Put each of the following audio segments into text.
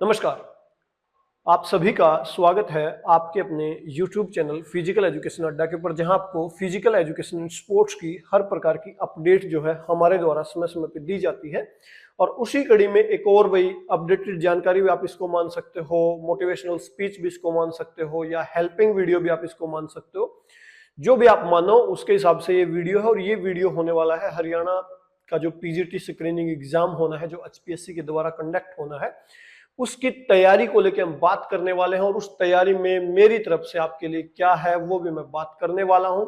नमस्कार। आप सभी का स्वागत है आपके अपने YouTube चैनल फिजिकल एजुकेशन अड्डा के ऊपर, जहां आपको फिजिकल एजुकेशन स्पोर्ट्स की हर प्रकार की अपडेट जो है हमारे द्वारा समय समय पर दी जाती है। और उसी कड़ी में एक और वही अपडेटेड जानकारी भी आप इसको मान सकते हो, मोटिवेशनल स्पीच भी इसको मान सकते हो, या हेल्पिंग वीडियो भी आप इसको मान सकते हो। जो भी आप मानो उसके हिसाब से ये वीडियो है। और ये वीडियो होने वाला है हरियाणा का जो पीजीटी स्क्रीनिंग एग्जाम होना है, जो एचपीएससी के द्वारा कंडक्ट होना है, उसकी तैयारी को लेकर हम बात करने वाले हैं। और उस तैयारी में मेरी तरफ से आपके लिए क्या है वो भी मैं बात करने वाला हूं।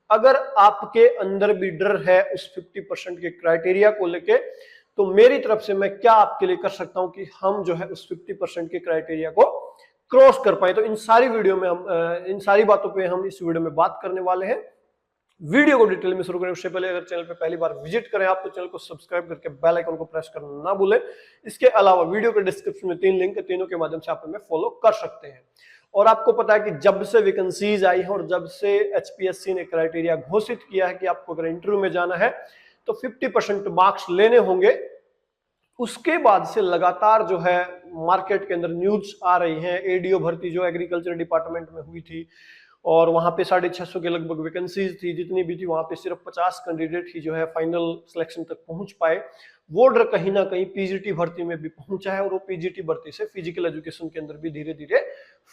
अगर आपके अंदर भी डर है उस 50% के क्राइटेरिया को लेके, तो मेरी तरफ से मैं क्या आपके लिए कर सकता हूं कि हम जो है उस 50% के क्राइटेरिया को क्रॉस कर पाए। तो इन सारी वीडियो में इन सारी बातों पे हम इस वीडियो में बात करने वाले हैं। वीडियो को डिटेल में शुरू करें उससे पहले अगर चैनल पे पहली बार विजिट करें आप, तो चैनल को सब्सक्राइब करके बेल आइकन को प्रेस करना ना भूलें। इसके अलावा वीडियो के डिस्क्रिप्शन में 3 लिंक है, तीनों के माध्यम से आप हमें फॉलो कर सकते हैं। और आपको पता है कि जब से वैकेंसीज आई है और जब से एचपीएससी ने क्राइटेरिया घोषित किया है कि आपको अगर इंटरव्यू में जाना है तो 50% मार्क्स लेने होंगे, उसके बाद से लगातार जो है मार्केट के अंदर न्यूज आ रही है। एडीओ भर्ती जो एग्रीकल्चर डिपार्टमेंट में हुई थी और वहां पे 650 के लगभग वैकेंसीज थी, जितनी भी थी वहां पे सिर्फ 50 कैंडिडेट ही जो है फाइनल सिलेक्शन तक पहुंच पाए। वो डर कहीं ना कहीं पीजीटी भर्ती में भी पहुंचा है और वो पीजीटी भर्ती से फिजिकल एजुकेशन के अंदर भी धीरे धीरे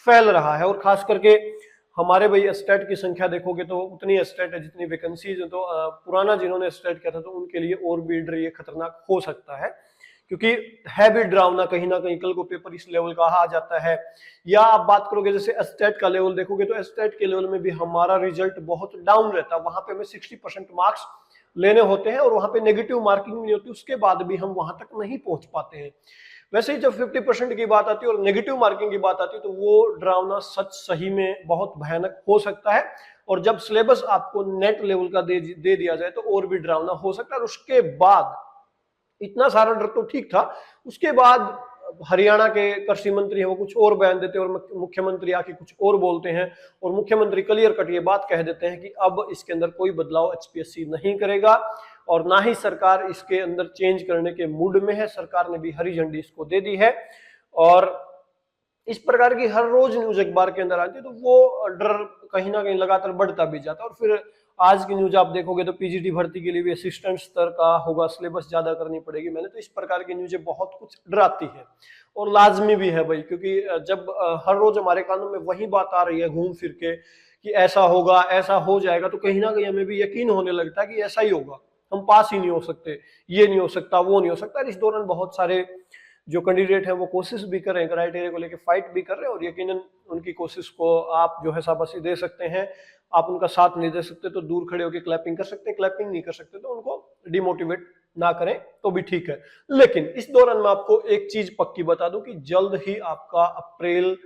फैल रहा है। और खास करके हमारे भाई एस्टेट की संख्या देखोगे तो उतनी एस्टेट है जितनी वैकेंसीज है। तो पुराना जिन्होंने एस्टेट किया था तो उनके लिए और भी डर ये खतरनाक हो सकता है, क्योंकि है भी डरावना कहीं ना कहीं। कल को पेपर इस लेवल का आ जाता है, या आप बात करोगे जैसे एस्टेट का लेवल देखोगे तो एस्टेट के लेवल में भी हमारा रिजल्ट बहुत डाउन रहता है। वहां पे हमें 60% मार्क्स लेने होते हैं और वहां पे नेगेटिव मार्किंग नहीं होती, उसके बाद भी हम वहां तक नहीं पहुंच पाते हैं। वैसे ही जब 50% की बात आती है और नेगेटिव मार्किंग की बात आती है तो वो डरावना सच सही में बहुत भयानक हो सकता है। और जब सिलेबस आपको नेट लेवल का दे दिया जाए तो और भी डरावना हो सकता है। और उसके बाद इतना सारा डर तो ठीक था, उसके बाद हरियाणा के कृषि मंत्री हैं वो कुछ और बयान देते हैं और मुख्यमंत्री आके कुछ और बोलते हैं। और मुख्यमंत्री क्लियर कट ये बात कह देते हैं कि अब इसके अंदर कोई बदलाव एचपीएससी नहीं करेगा और ना ही सरकार इसके अंदर चेंज करने के मूड में है। सरकार ने भी हरी झंडी इसको दे दी है। और इस प्रकार की हर रोज न्यूज अखबार के अंदर आती है तो वो डर कहीं ना कहीं लगातार बढ़ता भी जाता है। और फिर आज की न्यूज आप देखोगे तो पीजीटी भर्ती के लिए भी असिस्टेंट स्तर का होगा, सिलेबस ज्यादा करनी पड़ेगी। मैंने तो इस प्रकार की न्यूजें बहुत कुछ डराती है और लाजमी भी है भाई, क्योंकि जब हर रोज हमारे कानों में वही बात आ रही है घूम फिर के कि ऐसा होगा ऐसा हो जाएगा, तो कहीं ना कहीं हमें भी यकीन होने लगता है कि ऐसा ही होगा, हम पास ही नहीं हो सकते, ये नहीं हो सकता, वो नहीं हो सकता। इस दौरान बहुत सारे जो कैंडिडेट हैं वो कोशिश भी कर रहे हैं, क्राइटेरिया को लेकर फाइट भी कर रहे हैं। और यकीनन उनकी कोशिश को आप जो है शाबाशी दे सकते हैं। आप उनका साथ नहीं दे सकते तो दूर खड़े होकर क्लैपिंग कर सकते हैं, क्लैपिंग नहीं कर सकते तो उनको डिमोटिवेट ना करें तो भी ठीक है। लेकिन इस दौरान मैं आपको एक चीज पक्की बता दूं कि जल्द ही आपका अप्रैल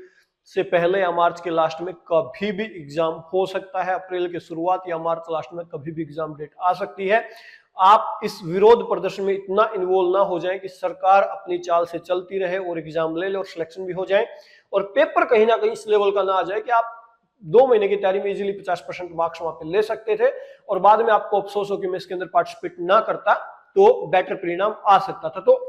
से पहले या मार्च के लास्ट में कभी भी एग्जाम हो सकता है। अप्रैल की शुरुआत या मार्च लास्ट में कभी भी एग्जाम डेट आ सकती है। आप इस विरोध प्रदर्शन में इतना इन्वॉल्व ना हो जाएं कि सरकार अपनी चाल से चलती रहे और एग्जाम ले ले और सिलेक्शन भी हो जाए और पेपर कहीं ना कहीं इस लेवल का ना आ जाए कि आप 2 महीने की तैयारी में इजीली 50% मार्क्स वहां पे ले सकते थे और बाद में आपको अफसोस हो कि मैं इसके अंदर पार्टिसिपेट ना करता तो बेटर परिणाम आ सकता था। तो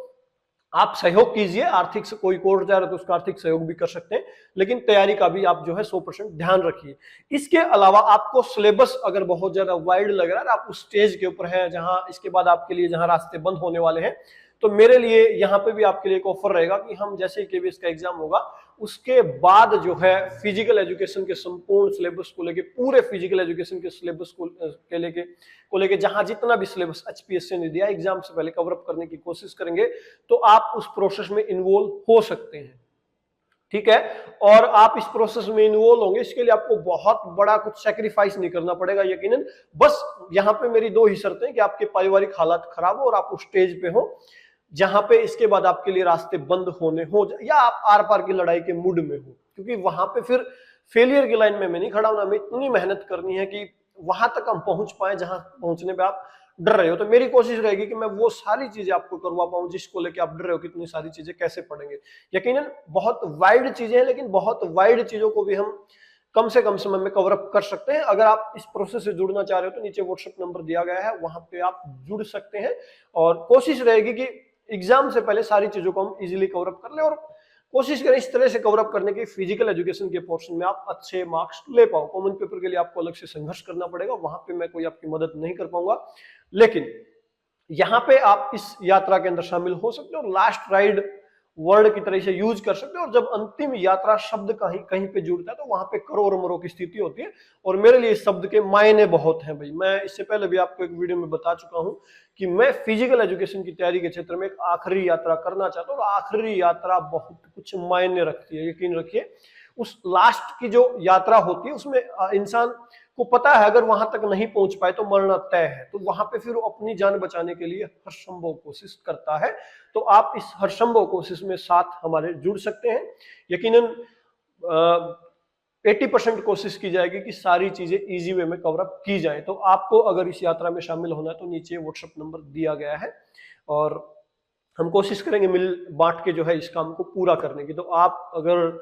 आप सहयोग कीजिए, आर्थिक से कोई कोर्स जा रहा है तो उसका आर्थिक सहयोग भी कर सकते हैं, लेकिन तैयारी का भी आप जो है 100% ध्यान रखिए। इसके अलावा आपको सिलेबस अगर बहुत ज्यादा वाइड लग रहा है, आप उस स्टेज के ऊपर है जहां इसके बाद आपके लिए जहां रास्ते बंद होने वाले हैं, तो मेरे लिए यहाँ पे भी आपके लिए एक ऑफर रहेगा कि हम जैसे ही केवीएस का एग्जाम होगा उसके बाद जो है फिजिकल एजुकेशन के संपूर्ण सिलेबस को लेके, पूरे फिजिकल एजुकेशन के सिलेबस को लेके जहां जितना भी सिलेबस एचपीएससी ने दिया एग्जाम से पहले कवर अप करने की कोशिश करेंगे। तो आप उस प्रोसेस में इन्वॉल्व हो सकते हैं, ठीक है। और आप इस प्रोसेस में इन्वॉल्व होंगे, इसके लिए आपको बहुत बड़ा कुछ सैक्रिफाइस नहीं करना पड़ेगा यकीनन। बस यहाँ पे मेरी 2 ही शर्तें कि आपके पारिवारिक हालात खराब हो और आप उस स्टेज पे हो जहां पे इसके बाद आपके लिए रास्ते बंद होने हो, या आप आर पार की लड़ाई के मूड में हो, क्योंकि वहां पे फिर फेलियर की लाइन में मैं नहीं खड़ा हूं। हमें इतनी मेहनत करनी है कि वहां तक हम पहुंच पाए जहां पहुंचने पे आप डर रहे हो। तो मेरी कोशिश रहेगी कि मैं वो सारी चीजें आपको करवा पाऊं जिसको लेके आप डर रहे हो कि इतनी सारी चीजें कैसे पढ़ेंगे। यकीनन बहुत वाइड चीजें हैं, लेकिन बहुत वाइड चीजों को भी हम कम से कम समय में कवर अप कर सकते हैं। अगर आप इस प्रोसेस से जुड़ना चाह रहे हो तो नीचे व्हाट्सएप नंबर दिया गया है, वहां पे आप जुड़ सकते हैं। और कोशिश रहेगी कि एग्जाम से पहले सारी चीजों को हम इजीली कवर अप कर ले और कोशिश करें इस तरह से कवर अप करने की फिजिकल एजुकेशन के पोर्शन में आप अच्छे मार्क्स ले पाओ। कॉमन पेपर के लिए आपको अलग से संघर्ष करना पड़ेगा, वहां पे मैं कोई आपकी मदद नहीं कर पाऊंगा, लेकिन यहाँ पे आप इस यात्रा के अंदर शामिल हो सकते हो और लास्ट राइड वर्ड की तरह से यूज कर सकते हो। और जब अंतिम यात्रा शब्द कहीं कहीं पे जुड़ता है तो वहां पे करो और मरो की स्थिति होती है। और मेरे लिए इस शब्द के मायने बहुत हैं भाई। मैं इससे पहले भी आपको एक वीडियो में बता चुका हूं कि मैं फिजिकल एजुकेशन की तैयारी के क्षेत्र में एक आखिरी यात्रा करना चाहता हूँ, और आखिरी यात्रा बहुत कुछ मायने रखती है। यकीन रखिए, उस लास्ट की जो यात्रा होती है उसमें इंसान को पता है अगर वहां तक नहीं पहुंच पाए तो मरना तय है, तो वहां पे फिर वो अपनी जान बचाने के लिए हर संभव कोशिश करता है। तो आप इस हर संभव कोशिश में साथ हमारे जुड़ सकते हैं। यकीनन 80% कोशिश की जाएगी कि सारी चीजें इजी वे में कवर अप की जाए। तो आपको अगर इस यात्रा में शामिल होना है तो नीचे व्हाट्सएप नंबर दिया गया है, और हम कोशिश करेंगे मिल बांट के जो है इस काम को पूरा करने की। तो आप अगर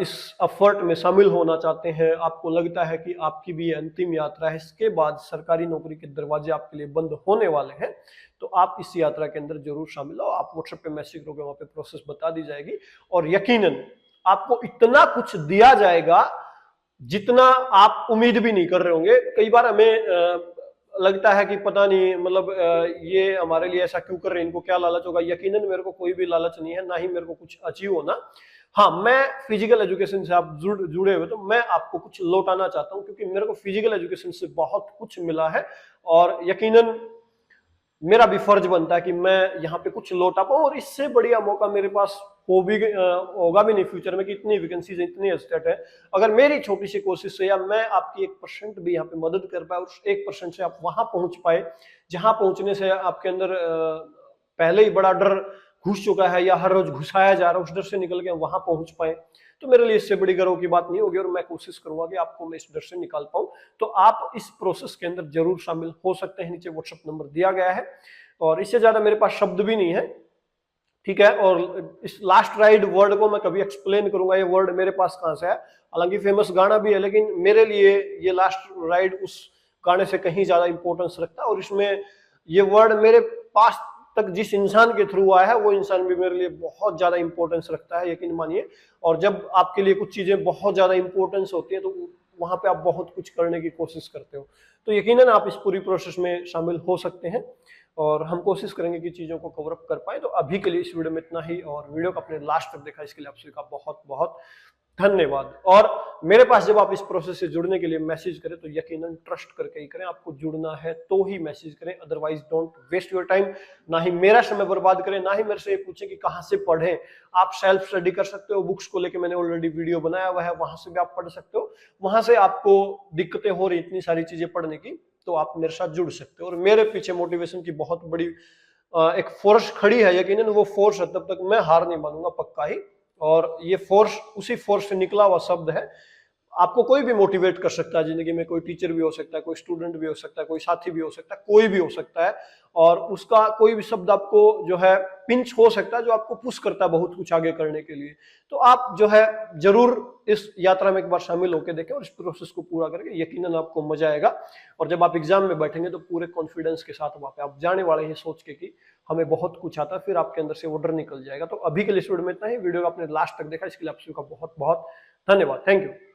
इस एफर्ट में शामिल होना चाहते हैं, आपको लगता है कि आपकी भी अंतिम यात्रा है, इसके बाद सरकारी नौकरी के दरवाजे आपके लिए बंद होने वाले हैं, तो आप इस यात्रा के अंदर जरूर शामिल हो। आप व्हाट्सएप पे मैसेज करोगे, वहां पे प्रोसेस बता दी जाएगी, और यकीनन आपको इतना कुछ दिया जाएगा जितना आप उम्मीद भी नहीं कर रहे होंगे। कई बार हमें लगता है कि पता नहीं, मतलब ये हमारे लिए ऐसा क्यों कर रहे हैं, इनको क्या लालच होगा। यकीनन मेरे को कोई भी लालच नहीं है, ना ही मेरे को कुछ अचीव होना। हाँ, मैं फिजिकल एजुकेशन से आप जुड़े हुए तो मैं आपको कुछ लौटाना चाहता हूं, क्योंकि मेरे को फिजिकल एजुकेशन से बहुत कुछ मिला है, और यकीनन मेरा भी फर्ज बनता है कि मैं यहाँ पे कुछ लौटा पाऊं। और इससे बढ़िया मौका मेरे पास होगा भी नहीं फ्यूचर में, कि इतनी वैकेंसीज इतनी एस्टेट है। अगर मेरी छोटी सी कोशिश से या मैं आपकी 1% भी यहाँ पे मदद कर पाए, उस 1% से आप वहां पहुंच पाए जहां पहुंचने से आपके अंदर पहले ही बड़ा डर घुस चुका है या हर रोज घुसाया जा रहा है, उस डर से निकल के वहां पहुंच पाए, तो मेरे लिए इससे बड़ी गर्व की बात नहीं होगी। और मैं कोशिश करूंगा कि आपको मैं इस डर से निकाल पाऊं। तो आप इस प्रोसेस के अंदर जरूर शामिल हो सकते हैं, नीचे व्हाट्सएप नंबर दिया गया है, और इससे ज्यादा मेरे पास शब्द भी नहीं है, ठीक है। और इस लास्ट राइड वर्ड को मैं कभी एक्सप्लेन करूंगा, ये वर्ड मेरे पास कहां से है। हालांकि फेमस गाना भी है, लेकिन मेरे लिए ये लास्ट राइड उस गाने से कहीं ज्यादा इंपॉर्टेंस रखता है। और इसमें ये वर्ड मेरे पास तक जिस इंसान के थ्रू आया है, वो इंसान भी मेरे लिए बहुत ज्यादा इंपॉर्टेंस रखता है, यकीन मानिए। और जब आपके लिए कुछ चीजें बहुत ज्यादा इंपॉर्टेंस होती है तो वहां पे आप बहुत कुछ करने की कोशिश करते हो। तो यकीनन आप इस पूरी प्रोसेस में शामिल हो सकते हैं, और हम कोशिश करेंगे कि चीजों को कवर अप कर पाए। तो अभी के लिए इस वीडियो में इतना ही, और वीडियो को अपने लास्ट तक देखा इसके लिए आप सभी का बहुत बहुत धन्यवाद। और मेरे पास जब आप इस प्रोसेस से जुड़ने के लिए मैसेज करें तो यकीनन ट्रस्ट करके ही करें। आपको जुड़ना है तो ही मैसेज करें, otherwise don't waste your time. ना ही मेरा समय बर्बाद करें, ना ही मेरे से ये पूछें कि कहां से पढ़ें। आप सेल्फ स्टडी कर सकते हो, बुक्स को लेके मैंने ऑलरेडी वीडियो बनाया हुआ है, वहां से भी आप पढ़ सकते हो। वहां से आपको दिक्कतें हो रही इतनी सारी चीजें पढ़ने की, तो आप मेरे साथ जुड़ सकते हो। और मेरे पीछे मोटिवेशन की बहुत बड़ी एक फोर्स खड़ी है, यकीनन वो फोर्स है, तब तक मैं हार नहीं मानूंगा, पक्का ही। और ये फोर्स उसी फोर्स से निकला हुआ शब्द है। आपको कोई भी मोटिवेट कर सकता है जिंदगी में, कोई टीचर भी हो सकता है, कोई स्टूडेंट भी हो सकता है, कोई साथी भी हो सकता है, कोई भी हो सकता है। और उसका कोई भी शब्द आपको जो है पिंच हो सकता है, जो आपको पुश करता है बहुत कुछ आगे करने के लिए। तो आप जो है जरूर इस यात्रा में एक बार शामिल होकर देखें, और इस प्रोसेस को पूरा करके यकीनन आपको मजा आएगा। और जब आप एग्जाम में बैठेंगे तो पूरे कॉन्फिडेंस के साथ वहां पे आप जाने वाले हैं, सोच के कि हमें बहुत कुछ आता है, फिर आपके अंदर से वो डर निकल जाएगा। तो अभी के लिए इस वीडियो में इतना ही। वीडियो को आपने लास्ट तक देखा इसके लिए आप सभी का बहुत बहुत धन्यवाद। Thank you.